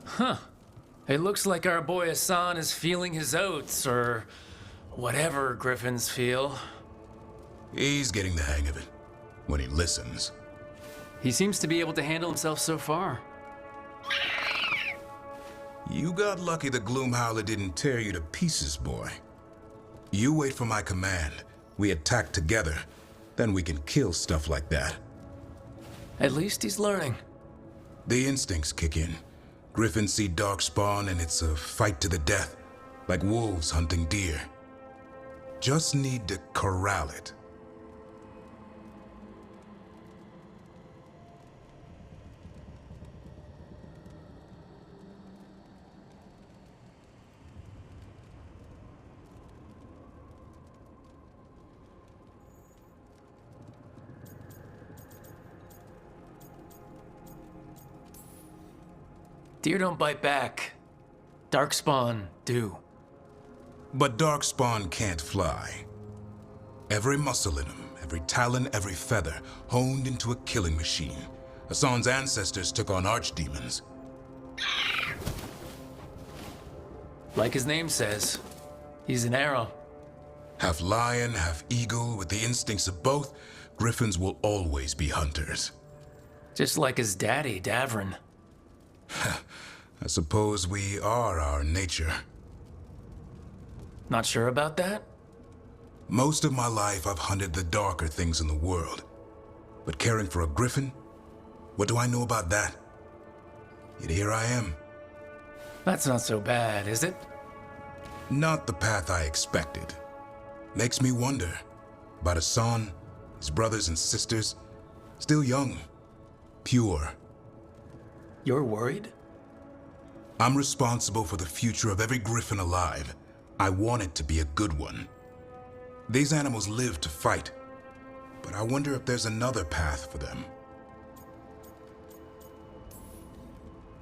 Huh. It looks like our boy Hassan is feeling his oats, or whatever griffins feel. He's getting the hang of it. When he listens. He seems to be able to handle himself so far. You got lucky the Gloomhowler didn't tear you to pieces, boy. You wait for my command. We attack together. Then we can kill stuff like that. At least he's learning. The instincts kick in. Griffins see darkspawn and it's a fight to the death. Like wolves hunting deer. Just need to corral it. Deer don't bite back. Darkspawn do. But darkspawn can't fly. Every muscle in him, every talon, every feather, honed into a killing machine. Hassan's ancestors took on archdemons. Like his name says, he's an arrow. Half lion, half eagle, with the instincts of both, griffins will always be hunters. Just like his daddy, Davrin. I suppose we are our nature. Not sure about that? Most of my life I've hunted the darker things in the world. But caring for a griffin? What do I know about that? Yet here I am. That's not so bad, is it? Not the path I expected. Makes me wonder about Hassan, his brothers and sisters, still young, pure. You're worried? I'm responsible for the future of every griffin alive. I want it to be a good one. These animals live to fight, but I wonder if there's another path for them.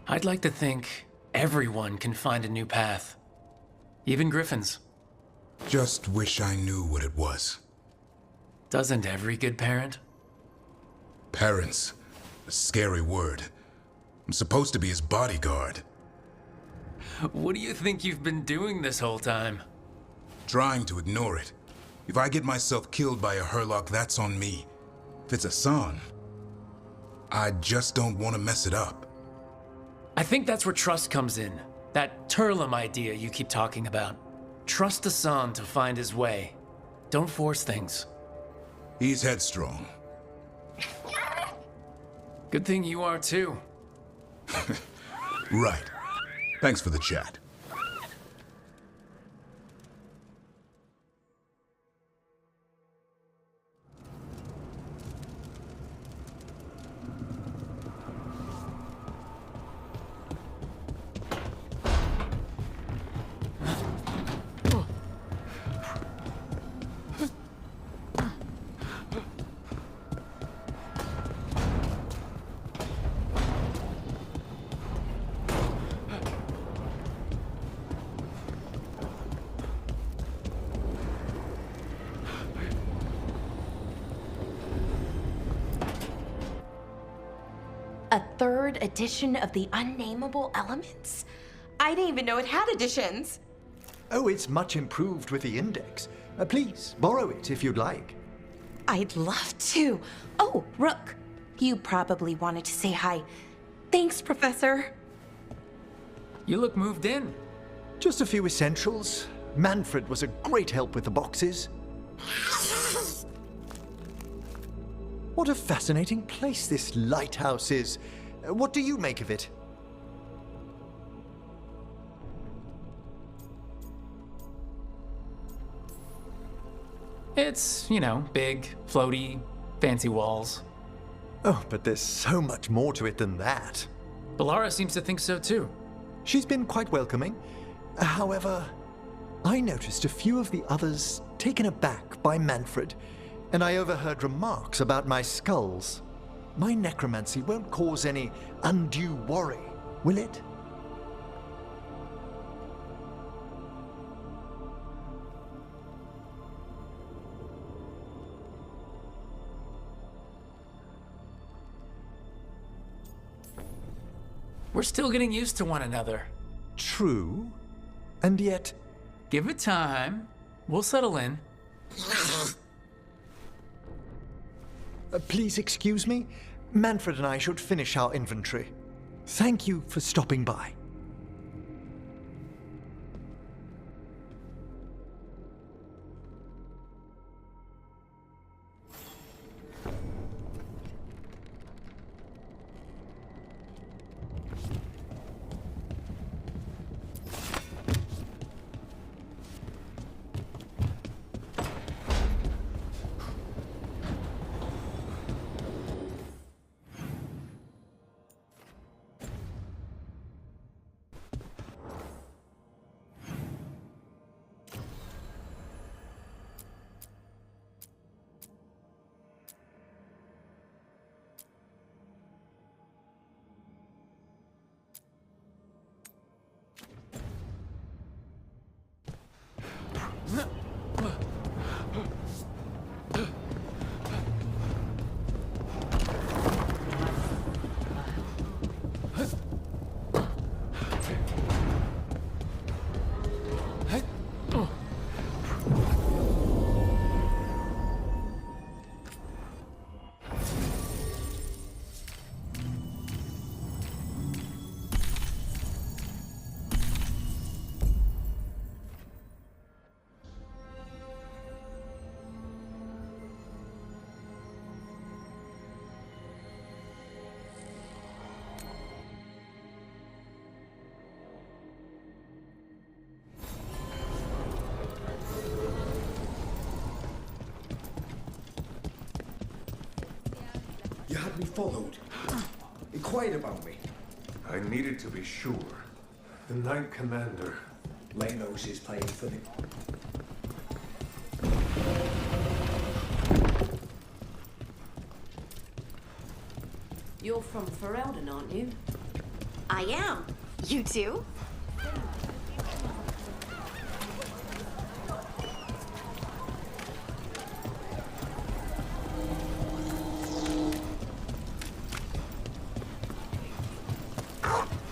I'd like to think everyone can find a new path. Even griffins. Just wish I knew what it was. Doesn't every good parent? Parents, a scary word. I'm supposed to be his bodyguard. What do you think you've been doing this whole time? Trying to ignore it. If I get myself killed by a Hurlock, that's on me. If it's Hassan, I just don't want to mess it up. I think that's where trust comes in. That Turlum idea you keep talking about. Trust Hassan to find his way. Don't force things. He's headstrong. Good thing you are too. Right. Thanks for the chat. A third edition of the Unnameable Elements? I didn't even know it had editions. Oh, it's much improved with the index. Please, borrow it if you'd like. I'd love to. Oh, Rook, you probably wanted to say hi. Thanks, Professor. You look moved in. Just a few essentials. Manfred was a great help with the boxes. What a fascinating place this lighthouse is. What do you make of it? It's, big, floaty, fancy walls. Oh, but there's so much more to it than that. Balara seems to think so too. She's been quite welcoming. However, I noticed a few of the others taken aback by Manfred, and I overheard remarks about my skulls. My necromancy won't cause any undue worry, will it? We're still getting used to one another. True. And yet, Give it time. We'll settle in. please excuse me. Manfred and I should finish our inventory. Thank you for stopping by. You had me followed. Inquired about me. I needed to be sure. The Knight Commander. Lenos is playing for the... You're from Ferelden, aren't you? I am. You too?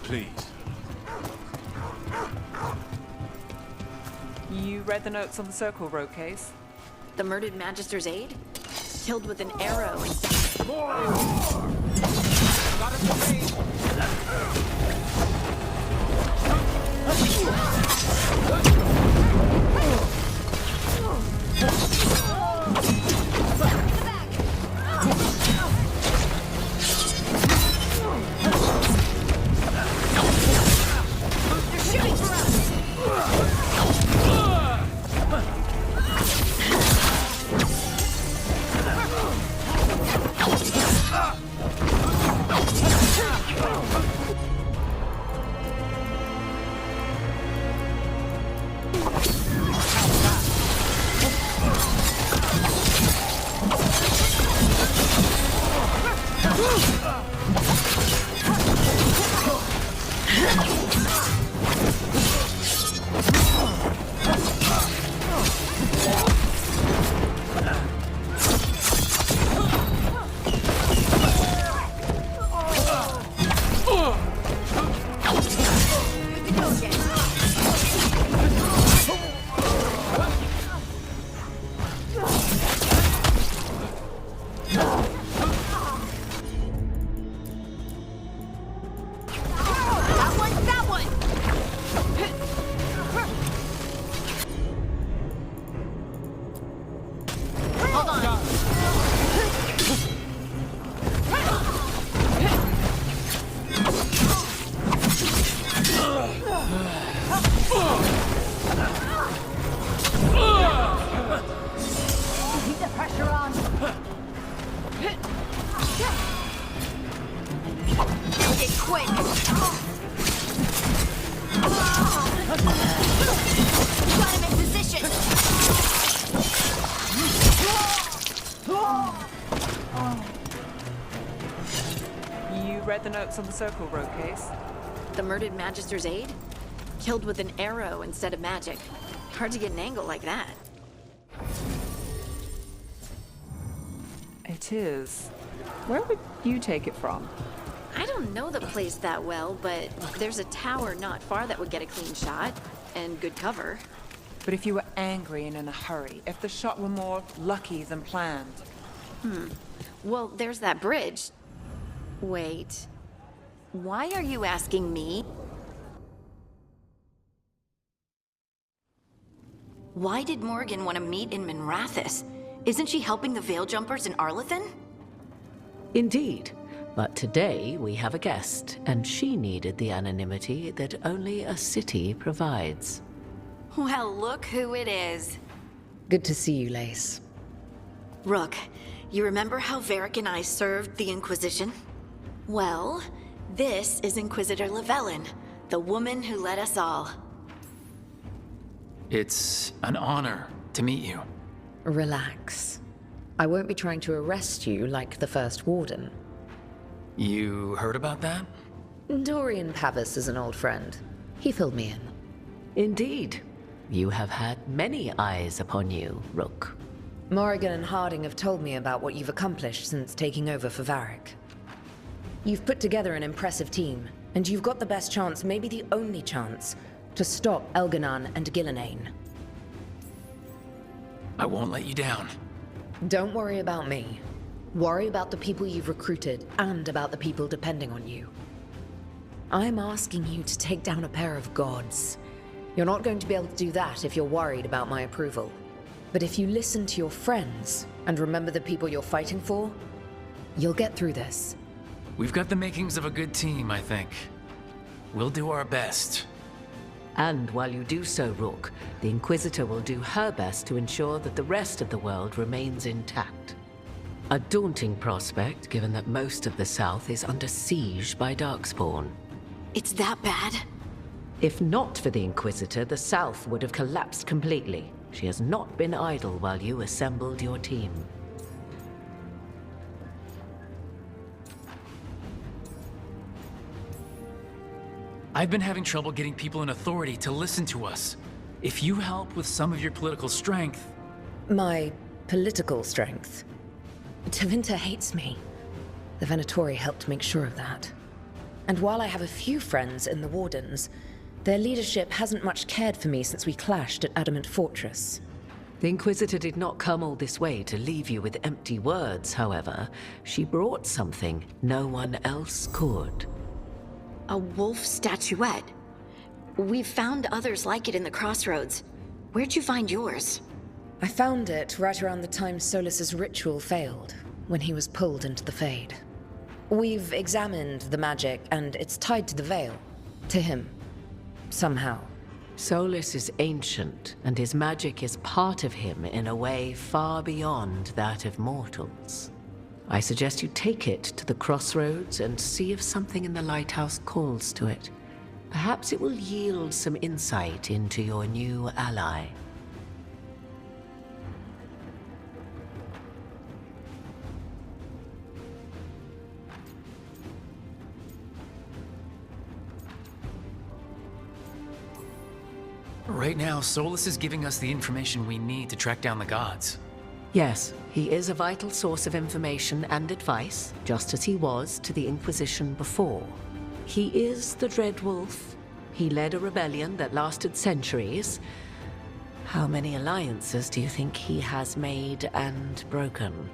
Please. You read the notes on the Circle Road case? The murdered Magister's aide? Killed with an arrow and... The notes on the Circle Road case. The murdered Magister's aide? Killed with an arrow instead of magic. Hard to get an angle like that. It is. Where would you take it from? I don't know the place that well, but there's a tower not far that would get a clean shot, and good cover. But if you were angry and in a hurry, if the shot were more lucky than planned. Well, there's that bridge. Wait. Why are you asking me? Why did Morgan want to meet in Minrathous? Isn't she helping the Veil Jumpers in Arlathan? Indeed. But today we have a guest, and she needed the anonymity that only a city provides. Well, look who it is. Good to see you, Lace. Rook, you remember how Varric and I served the Inquisition? Well, this is Inquisitor Llewellyn, the woman who led us all. It's an honor to meet you. Relax. I won't be trying to arrest you like the First Warden. You heard about that? Dorian Pavis is an old friend. He filled me in. Indeed. You have had many eyes upon you, Rook. Morrigan and Harding have told me about what you've accomplished since taking over for Varric. You've put together an impressive team, and you've got the best chance, maybe the only chance, to stop Elganon and Gillenane. I won't let you down. Don't worry about me. Worry about the people you've recruited, and about the people depending on you. I'm asking you to take down a pair of gods. You're not going to be able to do that if you're worried about my approval. But if you listen to your friends, and remember the people you're fighting for, you'll get through this. We've got the makings of a good team, I think. We'll do our best. And while you do so, Rook, the Inquisitor will do her best to ensure that the rest of the world remains intact. A daunting prospect, given that most of the South is under siege by Darkspawn. It's that bad? If not for the Inquisitor, the South would have collapsed completely. She has not been idle while you assembled your team. I've been having trouble getting people in authority to listen to us. If you help with some of your political strength... My political strength? Tevinter hates me. The Venatori helped make sure of that. And while I have a few friends in the Wardens, their leadership hasn't much cared for me since we clashed at Adamant Fortress. The Inquisitor did not come all this way to leave you with empty words, however. She brought something no one else could. A wolf statuette. We've found others like it in the crossroads. Where'd you find yours? I found it right around the time Solus's ritual failed, when he was pulled into the Fade. We've examined the magic, and it's tied to the Veil. To him. Somehow. Solus is ancient, and his magic is part of him in a way far beyond that of mortals. I suggest you take it to the crossroads and see if something in the lighthouse calls to it. Perhaps it will yield some insight into your new ally. Right now, Solus is giving us the information we need to track down the gods. Yes, he is a vital source of information and advice, just as he was to the Inquisition before. He is the Dread Wolf. He led a rebellion that lasted centuries. How many alliances do you think he has made and broken?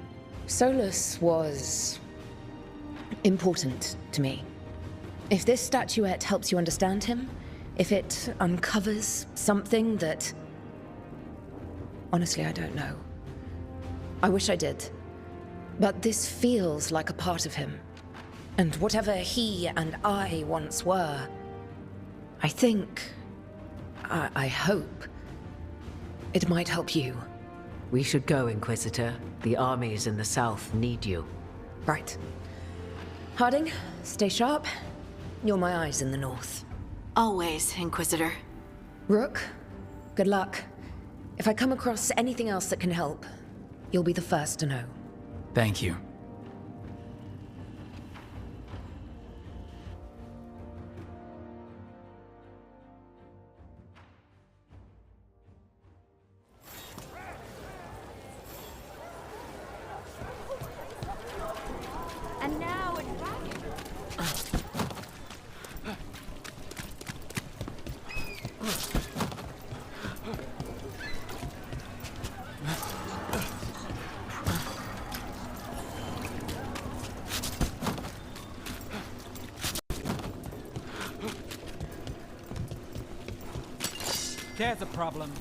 Solus was... important to me. If this statuette helps you understand him, if it uncovers something that... Honestly, I don't know. I wish I did. But this feels like a part of him. And whatever he and I once were, I think... I hope... it might help you. We should go, Inquisitor. The armies in the south need you. Right. Harding, stay sharp. You're my eyes in the north. Always, Inquisitor. Rook, good luck. If I come across anything else that can help, you'll be the first to know. Thank you. And now it's rocking. There's a problem.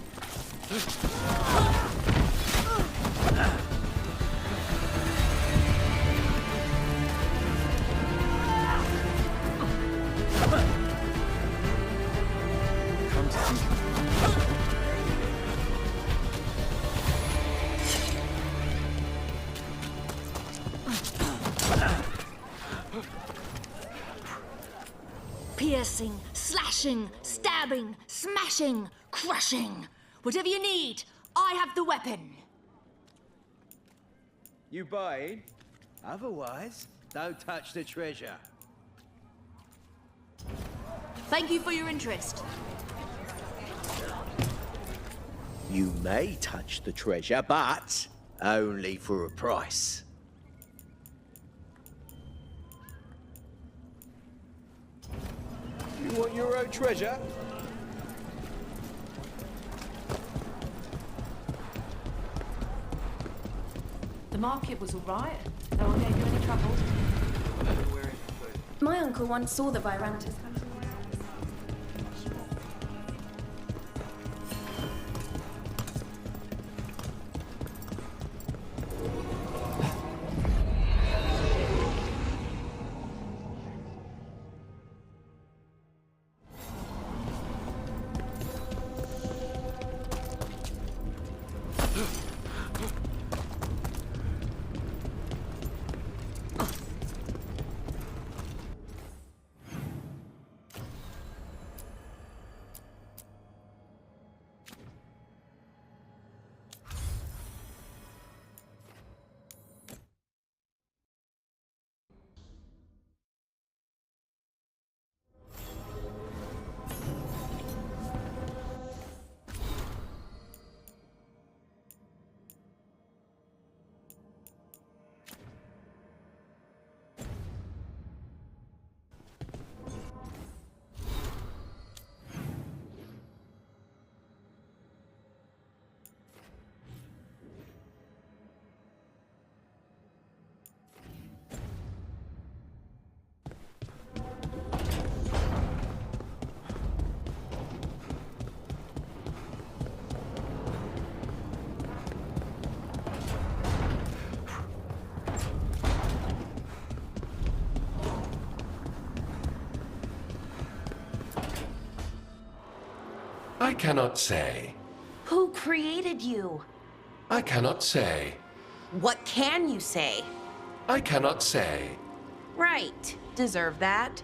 Piercing, slashing, stabbing, smashing, crushing. Whatever you need, I have the weapon. You buying? Otherwise, don't touch the treasure. Thank you for your interest. You may touch the treasure, but only for a price. You want your own treasure? The market was all right. No one gave you any trouble. My uncle once saw the Virantas. I cannot say. Who created you? I cannot say. What can you say? I cannot say. Right. Deserve that.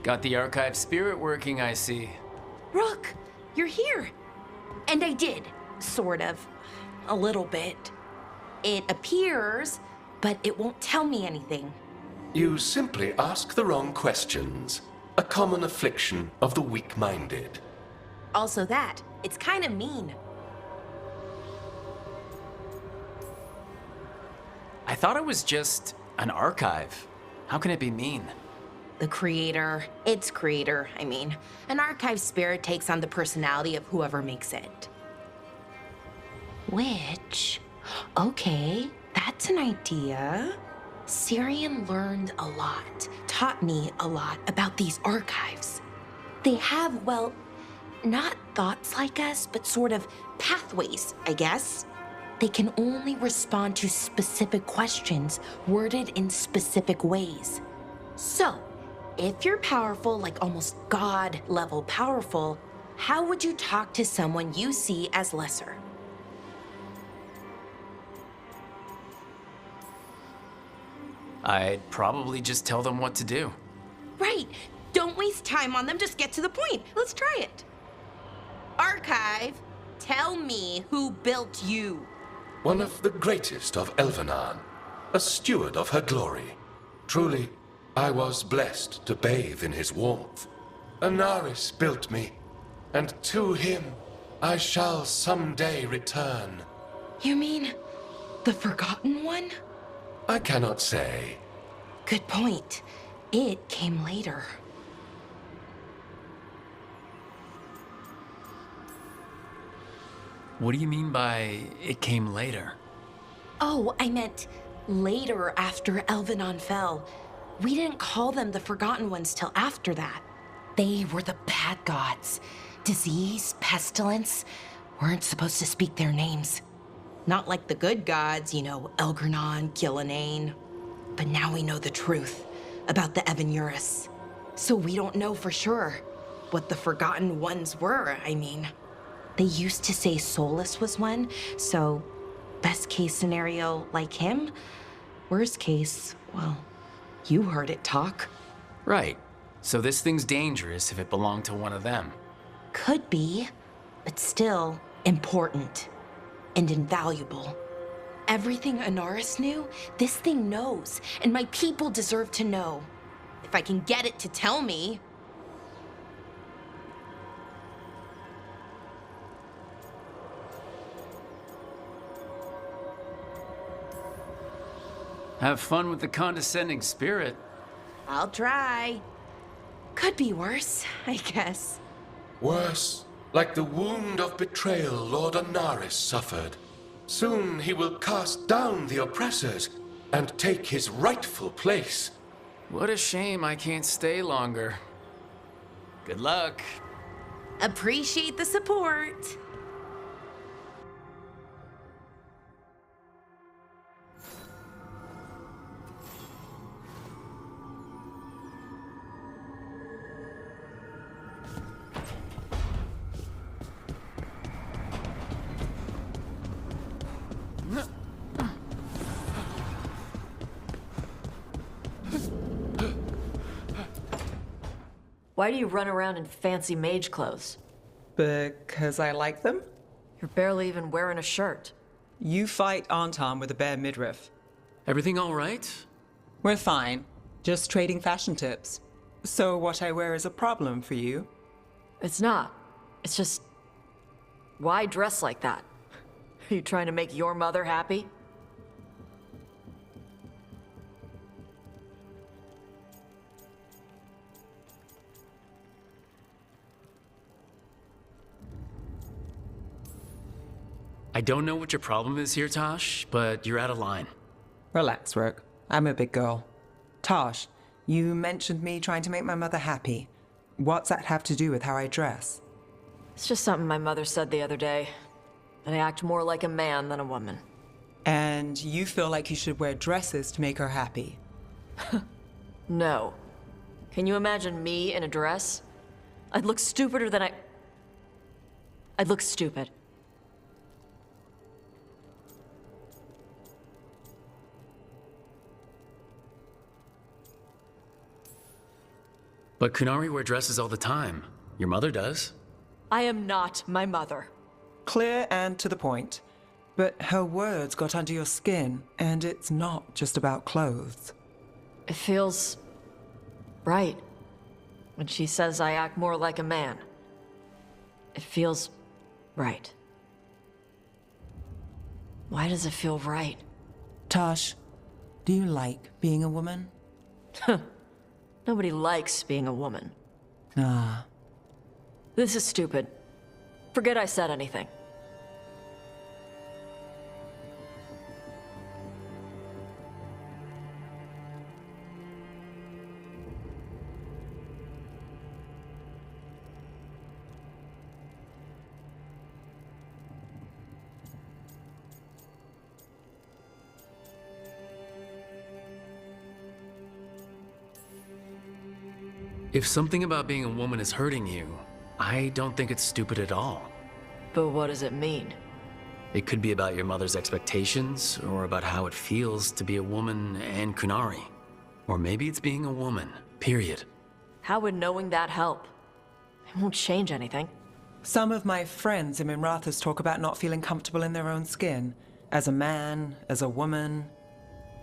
Got the archive spirit working, I see. Rook, you're here. And I did. Sort of. A little bit. It appears, but it won't tell me anything. You simply ask the wrong questions. A common affliction of the weak-minded. Also that. It's kind of mean. I thought it was just an archive. How can it be mean? The creator, its creator, I mean. An archive spirit takes on the personality of whoever makes it. Which, okay, that's an idea. Syrian learned a lot, taught me a lot about these archives. They have, well, not thoughts like us, but sort of pathways, I guess. They can only respond to specific questions worded in specific ways. So, if you're powerful, like almost God-level powerful, how would you talk to someone you see as lesser? I'd probably just tell them what to do. Right. Don't waste time on them, just get to the point. Let's try it. Archive, tell me who built you. One of the greatest of Elvenan, a steward of her glory. Truly, I was blessed to bathe in his warmth. Anaris built me, and to him I shall someday return. You mean the Forgotten One? I cannot say. Good point. It came later. What do you mean by it came later? Oh, I meant later after Elvenon fell. We didn't call them the Forgotten Ones till after that. They were the bad gods. Disease, pestilence, weren't supposed to speak their names. Not like the good gods, you know, Elgranon, Gillinane. But now we know the truth about the Evan-Urus. So we don't know for sure what the Forgotten Ones were, I mean. They used to say Solus was one, so best case scenario, like him. Worst case, well, you heard it talk. Right. So this thing's dangerous if it belonged to one of them. Could be, but still important and invaluable. Everything Anaris knew, this thing knows, and my people deserve to know. If I can get it to tell me. Have fun with the condescending spirit. I'll try. Could be worse, I guess. Worse, like the wound of betrayal Lord Anaris suffered. Soon he will cast down the oppressors and take his rightful place. What a shame I can't stay longer. Good luck. Appreciate the support. Why do you run around in fancy mage clothes? Because I like them? You're barely even wearing a shirt. You fight Anton with a bare midriff. Everything all right? We're fine. Just trading fashion tips. So what I wear is a problem for you? It's not. It's just... why dress like that? Are you trying to make your mother happy? I don't know what your problem is here, Tosh, but you're out of line. Relax, Rook. I'm a big girl. Tosh, you mentioned me trying to make my mother happy. What's that have to do with how I dress? It's just something my mother said the other day. That I act more like a man than a woman. And you feel like you should wear dresses to make her happy? No. Can you imagine me in a dress? I'd look stupider than I'd look stupid. But Kunari wear dresses all the time. Your mother does. I am not my mother. Clear and to the point. But her words got under your skin, and it's not just about clothes. It feels... right. When she says I act more like a man. It feels... right. Why does it feel right? Tosh, do you like being a woman? Nobody likes being a woman. Ah. This is stupid. Forget I said anything. If something about being a woman is hurting you, I don't think it's stupid at all. But what does it mean? It could be about your mother's expectations, or about how it feels to be a woman and Kunari. Or maybe it's being a woman, period. How would knowing that help? It won't change anything. Some of my friends in Minrathous talk about not feeling comfortable in their own skin. As a man, as a woman.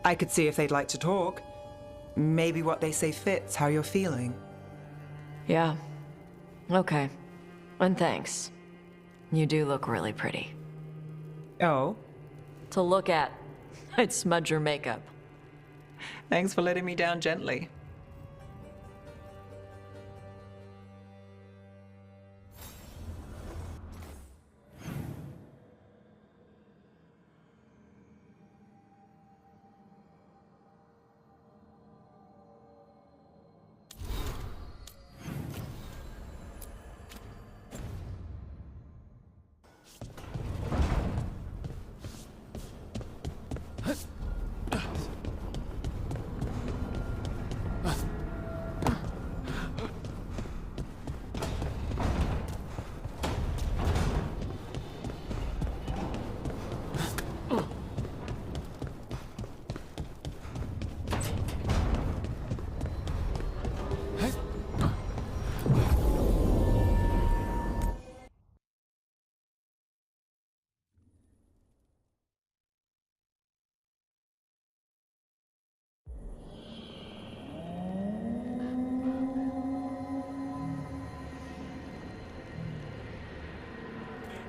I could see if they'd like to talk. Maybe what they say fits how you're feeling. Yeah. Okay. And thanks. You do look really pretty. Oh? To look at. I'd smudge your makeup. Thanks for letting me down gently.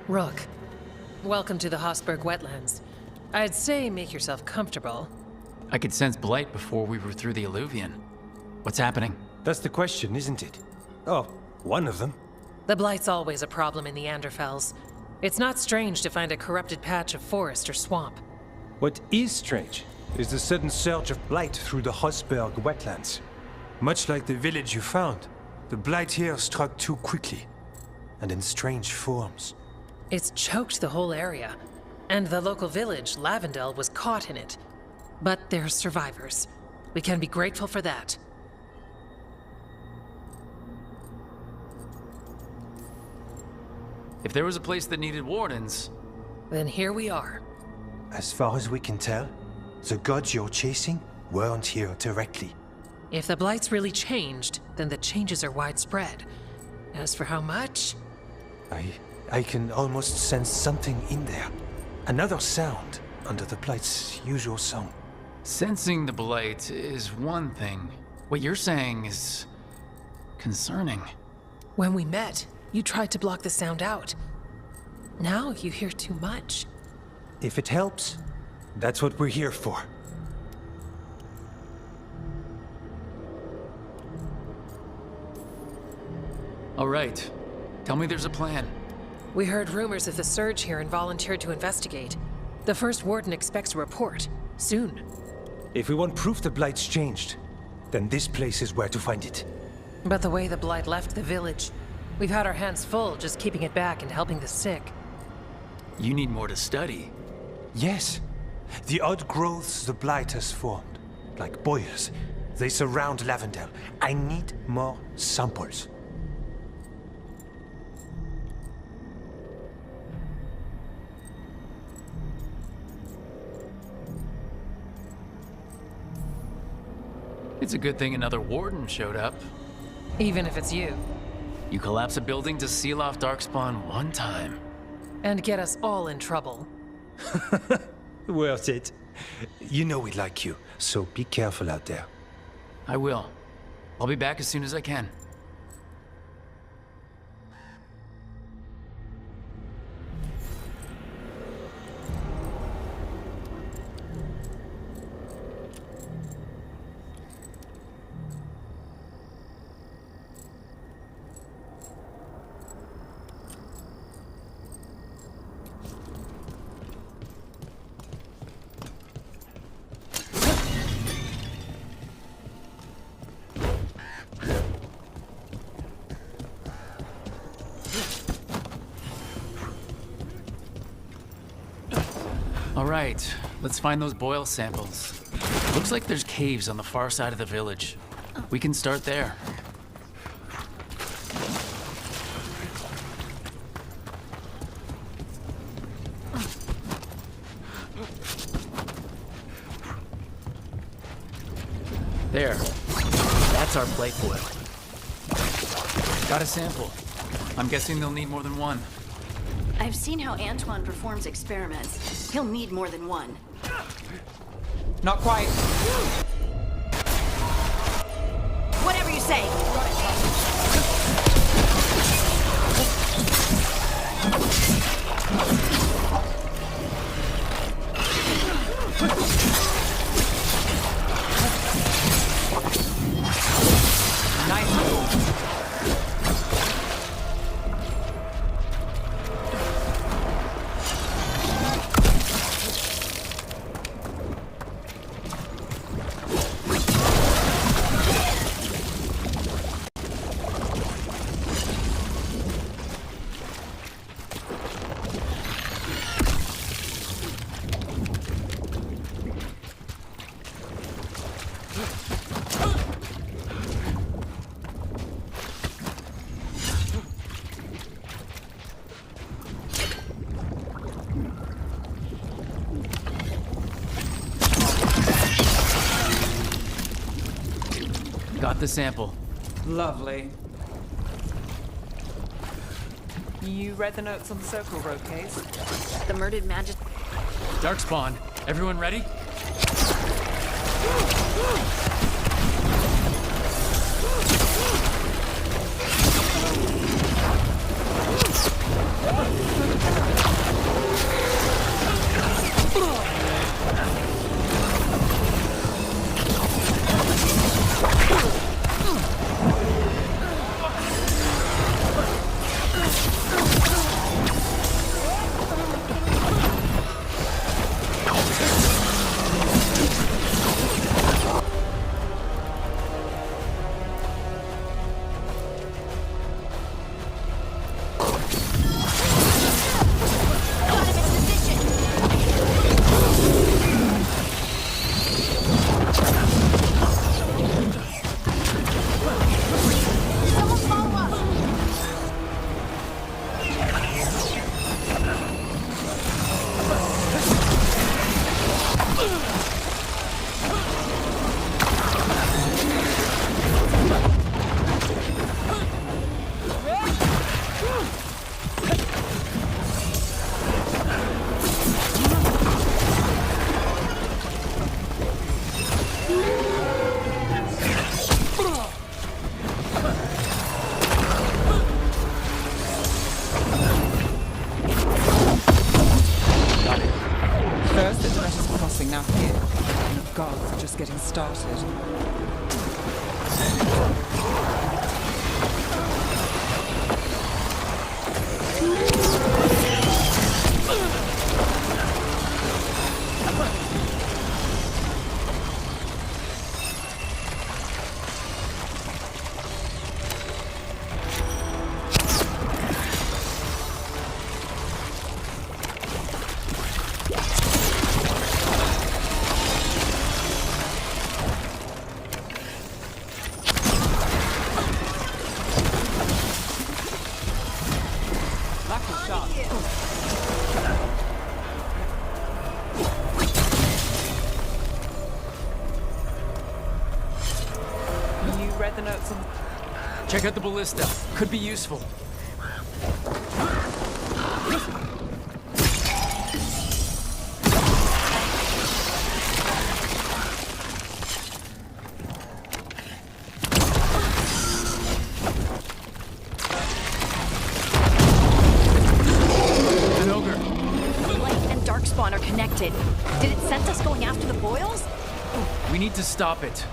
Rook, welcome to the Hosberg wetlands. I'd say make yourself comfortable. I could sense blight before we were through the Alluvion. What's happening? That's the question, isn't it? Oh, one of them. The blight's always a problem in the Anderfels. It's not strange to find a corrupted patch of forest or swamp. What is strange is the sudden surge of blight through the Hosberg wetlands. Much like the village you found, the blight here struck too quickly, and in strange forms. It's choked the whole area, and the local village, Lavendel, was caught in it. But they're survivors. We can be grateful for that. If there was a place that needed wardens... Then here we are. As far as we can tell, the gods you're chasing weren't here directly. If the blight's really changed, then the changes are widespread. As for how much... I can almost sense something in there. Another sound under the blight's usual song. Sensing the blight is one thing. What you're saying is... concerning. When we met, you tried to block the sound out. Now you hear too much. If it helps, that's what we're here for. All right. Tell me there's a plan. We heard rumors of the surge here and volunteered to investigate. The first warden expects a report. Soon. If we want proof the blight's changed, then this place is where to find it. But the way the blight left the village, we've had our hands full just keeping it back and helping the sick. You need more to study. Yes. The odd growths the blight has formed, like boils, they surround Lavendel. I need more samples. It's a good thing another warden showed up. Even if it's you. You collapse a building to seal off Darkspawn one time. And get us all in trouble. Worth it. You know we like you, so be careful out there. I will. I'll be back as soon as I can. All right, let's find those boil samples. Looks like there's caves on the far side of the village. We can start there. There. That's our plate boil. Got a sample. I'm guessing they'll need more than one. I've seen how Antoine performs experiments. He'll need more than one. Not quite. Whatever you say. Nice move. Got the sample. Lovely. You read the notes on the Circle Road case? The murdered magic. Darkspawn, everyone ready? started. Check out the ballista. Could be useful. An ogre. Light and Darkspawn are connected. Did it sense us going after the boils? We need to stop it.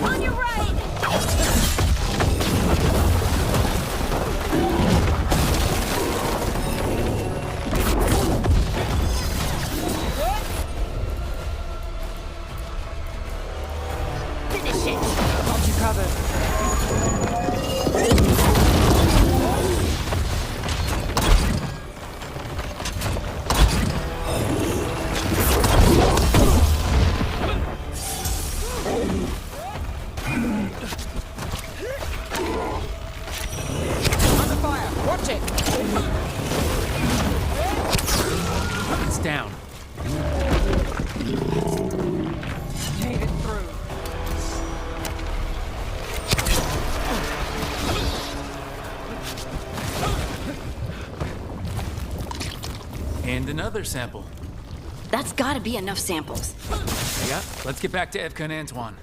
On your right! Finish it! Got you covered. Under fire! Watch it! It's down. Made it through. And another sample. That's gotta be enough samples. Yeah, let's get back to Evka and Antoine.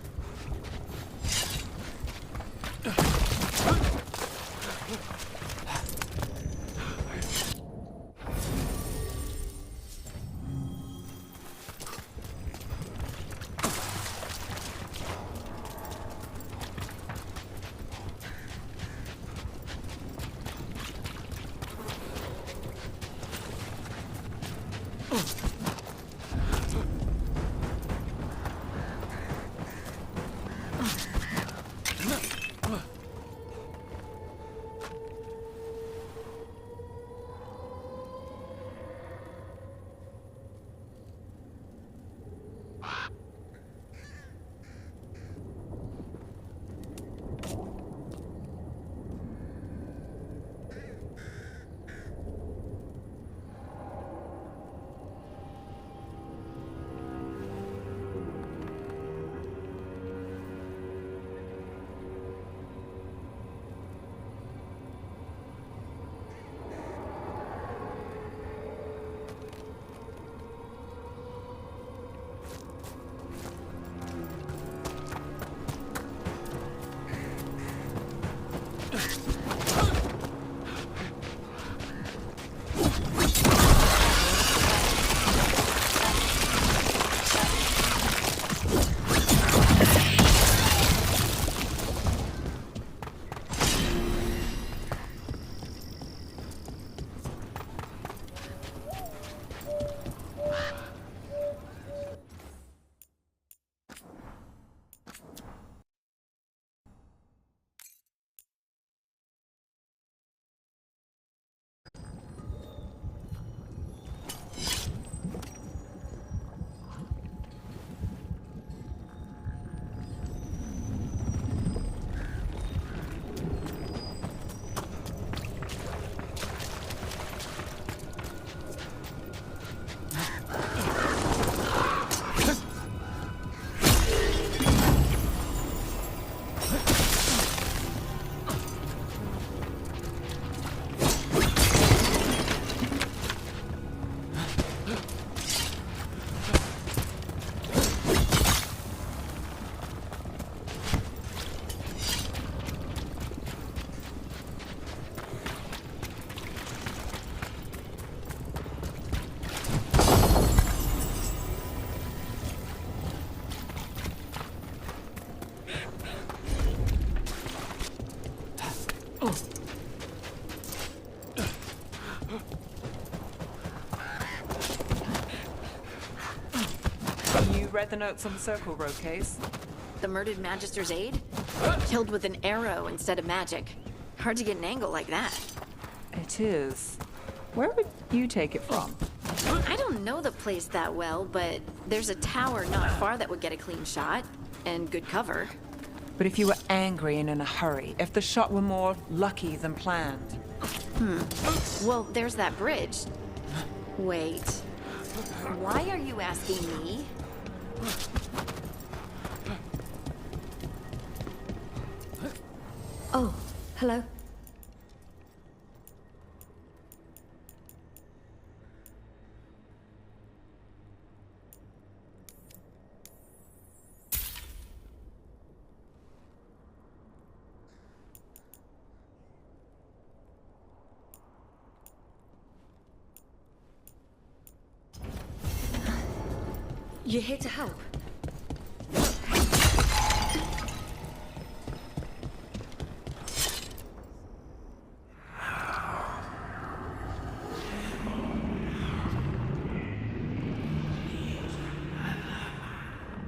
You read the notes on the Circle Road case? The murdered Magister's aide? Killed with an arrow instead of magic. Hard to get an angle like that. It is. Where would you take it from? I don't know the place that well, but there's a tower not far that would get a clean shot. And good cover. But if you were angry and in a hurry, if the shot were more lucky than planned. Well, there's that bridge. Wait. Why are you asking me? Oh, hello. You're here to help.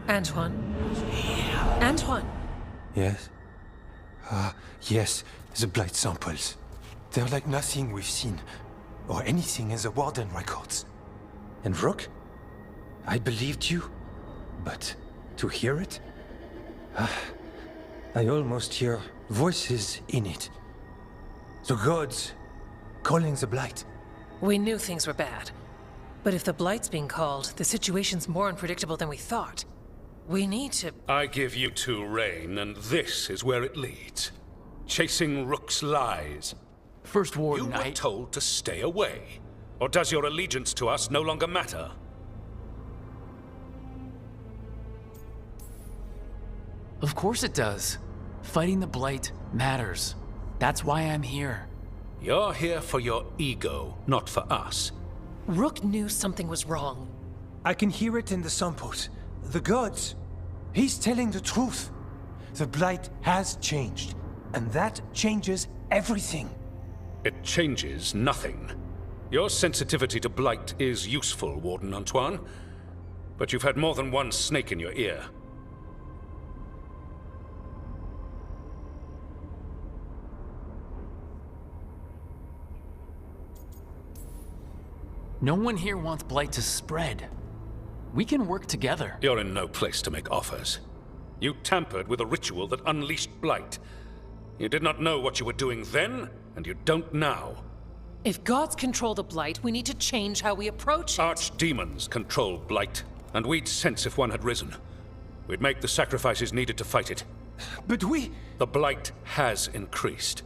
Antoine? Antoine! Yes? Yes, the blight samples. They're like nothing we've seen, or anything in the Warden records. And Rook? I believed you, but to hear it? I almost hear voices in it. The gods calling the blight. We knew things were bad. But if the Blight's being called, the situation's more unpredictable than we thought. We need to... I give you two reign, and this is where it leads. Chasing Rook's lies. First Warden, You were told to stay away. Or does your allegiance to us no longer matter? Of course it does. Fighting the Blight matters. That's why I'm here. You're here for your ego, not for us. Rook knew something was wrong. I can hear it in the samples. The gods. He's telling the truth. The blight has changed, and that changes everything. It changes nothing. Your sensitivity to blight is useful, Warden Antoine. But you've had more than one snake in your ear. No one here wants Blight to spread. We can work together. You're in no place to make offers. You tampered with a ritual that unleashed Blight. You did not know what you were doing then, and you don't now. If gods control the Blight, we need to change how we approach it. Archdemons control Blight, and we'd sense if one had risen. We'd make the sacrifices needed to fight it. But we... The Blight has increased.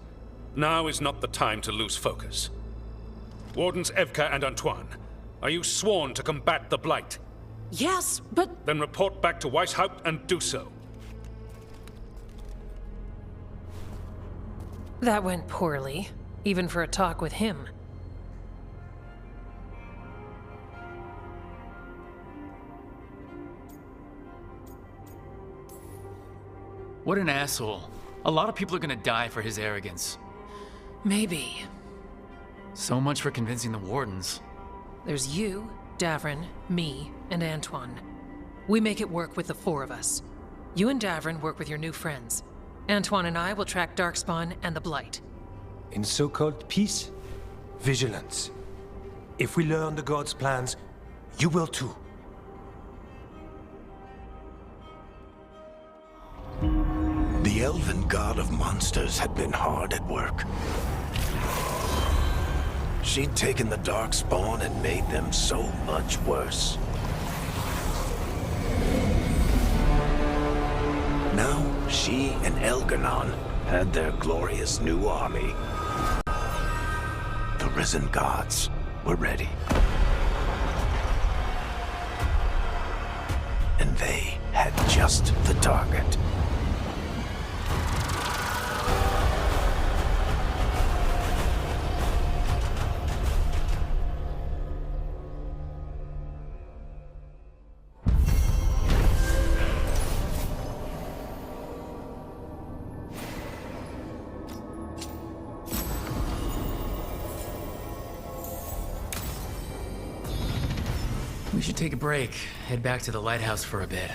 Now is not the time to lose focus. Wardens Evka and Antoine, are you sworn to combat the Blight? Yes, but... Then report back to Weishaupt and do so. That went poorly, even for a talk with him. What an asshole. A lot of people are gonna die for his arrogance. Maybe. So much for convincing the Wardens. There's you, Davrin, me, and Antoine. We make it work with the four of us. You and Davrin work with your new friends. Antoine and I will track Darkspawn and the Blight. In so-called peace, vigilance. If we learn the gods' plans, you will too. The elven god of monsters had been hard at work. She'd taken the Darkspawn and made them so much worse. Now, she and Elganon had their glorious new army. The risen gods were ready. And they had just the target. We should take a break, head back to the lighthouse for a bit.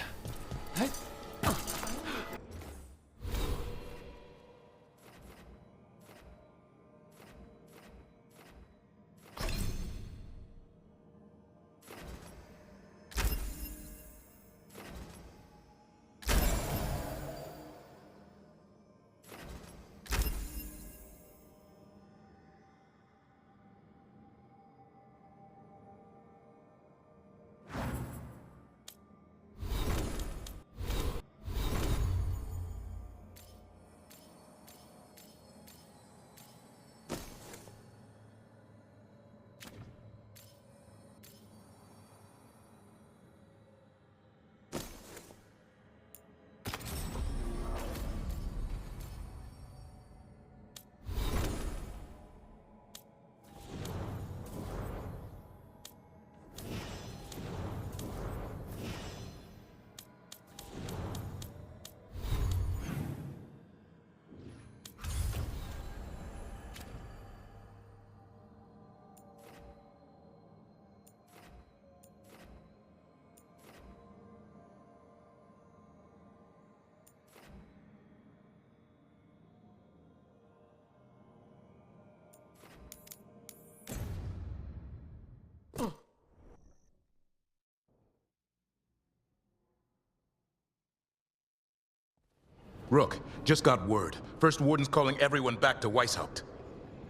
Rook, just got word. First Warden's calling everyone back to Weishaupt.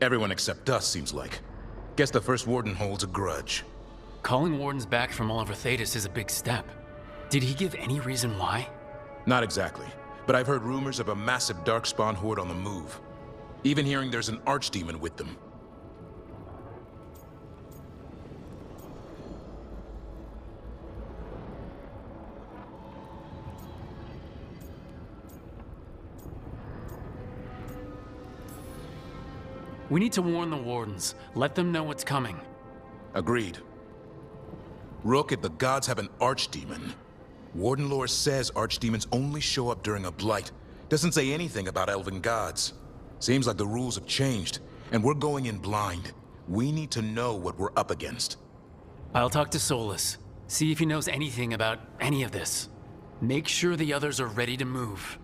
Everyone except us, seems like. Guess the First Warden holds a grudge. Calling Wardens back from all over Thetis is a big step. Did he give any reason why? Not exactly, but I've heard rumors of a massive Darkspawn horde on the move. Even hearing there's an Archdemon with them. We need to warn the Wardens. Let them know what's coming. Agreed. Rook, if the gods have an Archdemon, Warden lore says Archdemons only show up during a blight. Doesn't say anything about elven gods. Seems like the rules have changed, and we're going in blind. We need to know what we're up against. I'll talk to Solus. See if he knows anything about any of this. Make sure the others are ready to move.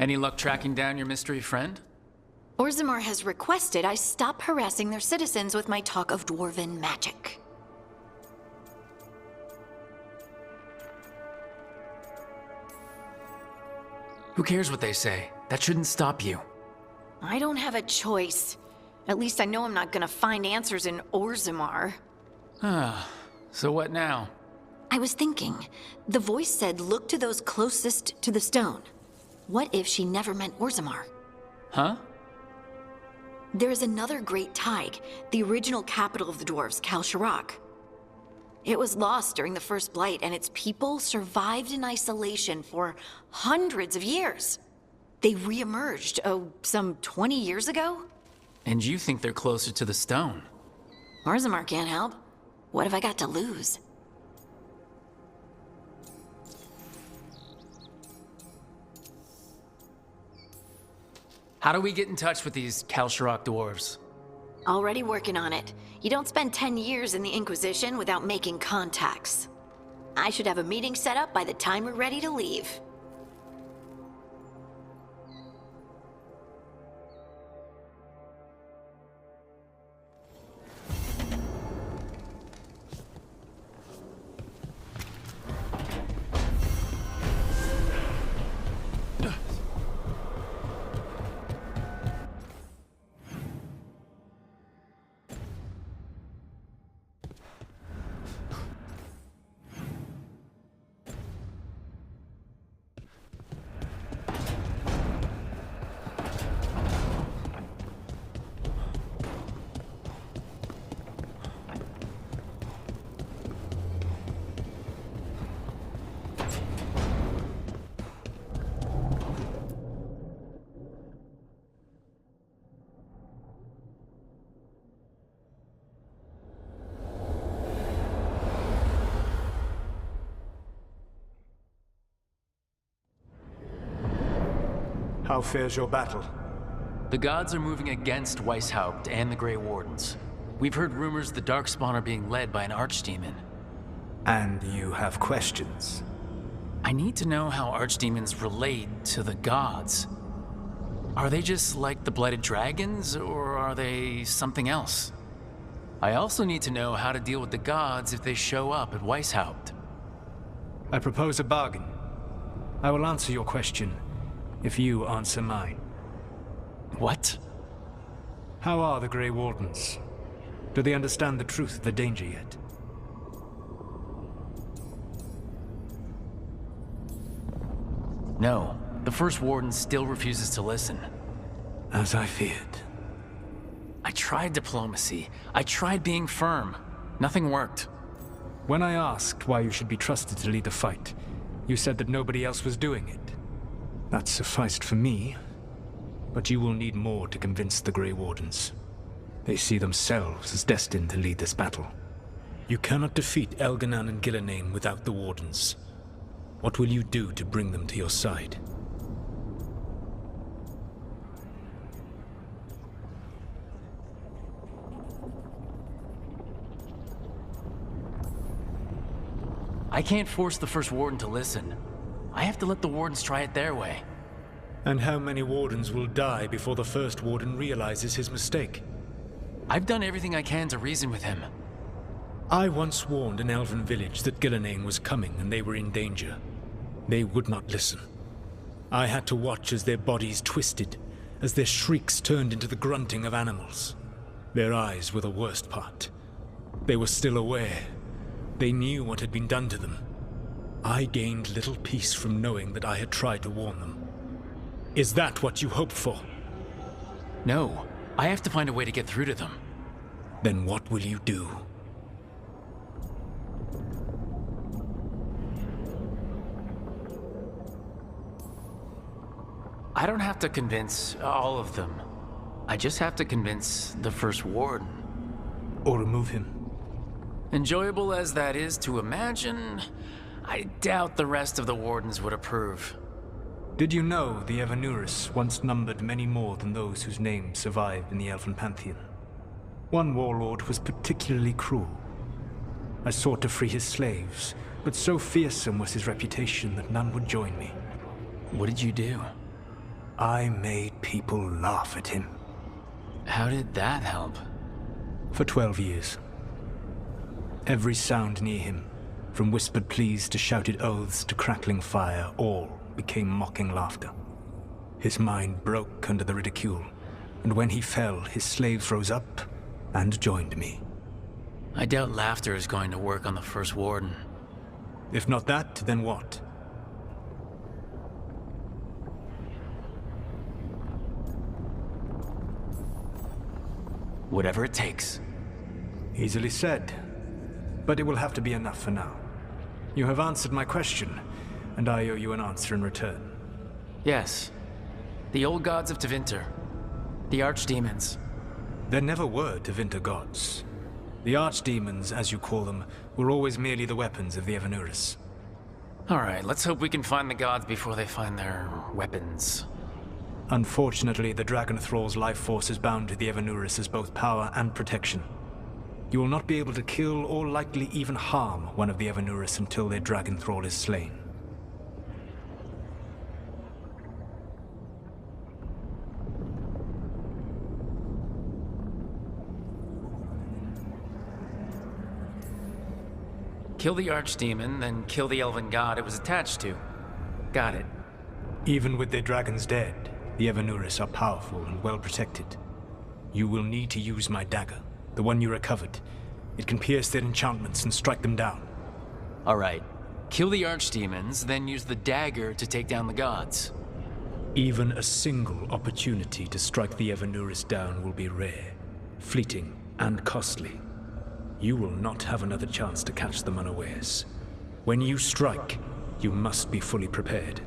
Any luck tracking down your mystery friend? Orzammar has requested I stop harassing their citizens with my talk of dwarven magic. Who cares what they say? That shouldn't stop you. I don't have a choice. At least I know I'm not gonna find answers in Orzammar. Ah, so what now? I was thinking, the voice said look to those closest to the stone. What if she never meant Orzammar? Huh? There is another great Tig, the original capital of the dwarves, Kalsharak. It was lost during the First Blight, and its people survived in isolation for hundreds of years. They re-emerged, some 20 years ago? And you think they're closer to the stone? Orzammar can't help. What have I got to lose? How do we get in touch with these Kalsharak dwarves? Already working on it. You don't spend 10 years in the Inquisition without making contacts. I should have a meeting set up by the time we're ready to leave. How fares your battle? The gods are moving against Weishaupt and the Grey Wardens. We've heard rumors the Darkspawn are being led by an archdemon. And you have questions? I need to know how archdemons relate to the gods. Are they just like the Blighted Dragons, or are they something else? I also need to know how to deal with the gods if they show up at Weishaupt. I propose a bargain. I will answer your question if you answer mine. What? How are the Grey Wardens? Do they understand the truth of the danger yet? No. The First Warden still refuses to listen. As I feared. I tried diplomacy. I tried being firm. Nothing worked. When I asked why you should be trusted to lead the fight, you said that nobody else was doing it. That sufficed for me. But you will need more to convince the Grey Wardens. They see themselves as destined to lead this battle. You cannot defeat Elganan and Gillenane without the Wardens. What will you do to bring them to your side? I can't force the First Warden to listen. I have to let the Wardens try it their way. And how many Wardens will die before the First Warden realizes his mistake? I've done everything I can to reason with him. I once warned an elven village that Gillenane was coming and they were in danger. They would not listen. I had to watch as their bodies twisted, as their shrieks turned into the grunting of animals. Their eyes were the worst part. They were still aware. They knew what had been done to them. I gained little peace from knowing that I had tried to warn them. Is that what you hope for? No. I have to find a way to get through to them. Then what will you do? I don't have to convince all of them. I just have to convince the First Warden. Or remove him. Enjoyable as that is to imagine, I doubt the rest of the Wardens would approve. Did you know the Evanurus once numbered many more than those whose names survive in the Elven Pantheon? One warlord was particularly cruel. I sought to free his slaves, but so fearsome was his reputation that none would join me. What did you do? I made people laugh at him. How did that help? For 12 years. Every sound near him, from whispered pleas to shouted oaths to crackling fire, all became mocking laughter. His mind broke under the ridicule, and when he fell, his slaves rose up and joined me. I doubt laughter is going to work on the First Warden. If not that, then what? Whatever it takes. Easily said, but it will have to be enough for now. You have answered my question, and I owe you an answer in return. Yes. The old gods of Tevinter. The archdemons. There never were Tevinter gods. The archdemons, as you call them, were always merely the weapons of the Evanurus. Alright, let's hope we can find the gods before they find their weapons. Unfortunately, the Dragon Thrall's life force is bound to the Evanurus as both power and protection. You will not be able to kill or likely even harm one of the Evanurus until their Dragon Thrall is slain. Kill the archdemon, then kill the elven god it was attached to. Got it. Even with their dragons dead, the Evanurus are powerful and well protected. You will need to use my dagger, the one you recovered. It can pierce their enchantments and strike them down. Alright. Kill the archdemons, then use the dagger to take down the gods. Even a single opportunity to strike the Evanurus down will be rare, fleeting, and costly. You will not have another chance to catch them unawares. When you strike, you must be fully prepared.